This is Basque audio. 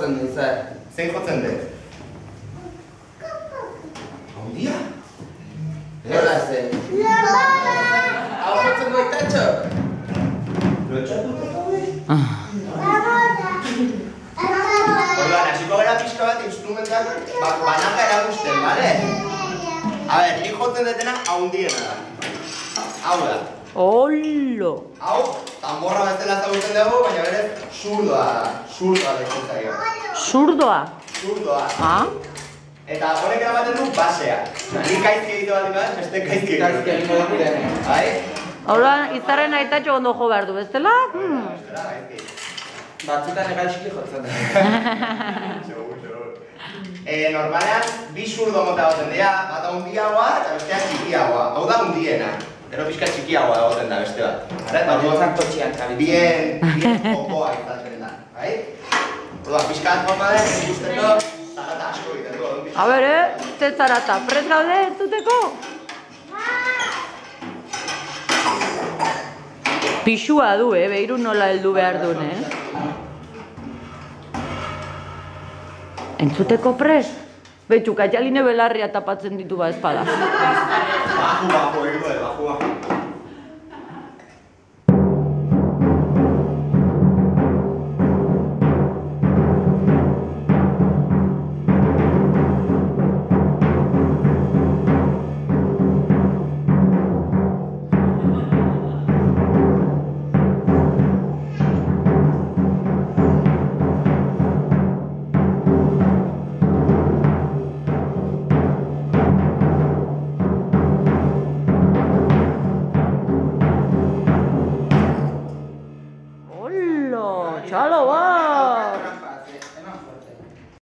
jotzen du, zer? Zein jotzen dut? Haundia? Nola zen? Hau jotzen du aitatxok? Lotxatu eta zaude? Orduan, hasiko gara pixka bat instrumentak banaka erakusten, bale? A ber, nik jotzen dutena haundiena da. Hau da. Ollo! Hau, tambora bezala zagutzen dugu, baina berez zurdoa da. Zurdoa deitzen zaio. Zurdoa? Zurdoa. Ah? Eta horrek eramaten du basea. Nik gaizki egitu bat ikan, beste gaizki egitu. Bai? Hora, izarren aitatxo ondo jo behar du, bestela? Bestela gaizki. Batzutan egaizki jotzen du. Segur. Normalean, bi zurdo mota goten dira, bat haundiagoa eta bestea txikiagoa. Hau da haundiena. Gero pixka txikiagoa egoten da beste bat. Baina totxian kabitzen. Bien jokoa izaten da, bai? Orduan, pixka bat forma den, ikusteko, zarata asko egiten du. A ber, ze zarata, prest gaude entzuteko? Pixua du, behiru nola heldu behar duen, Entzuteko prest? Betxu, kaialine belarria tapatzen ditu ba espada. Baju, egingo, baju.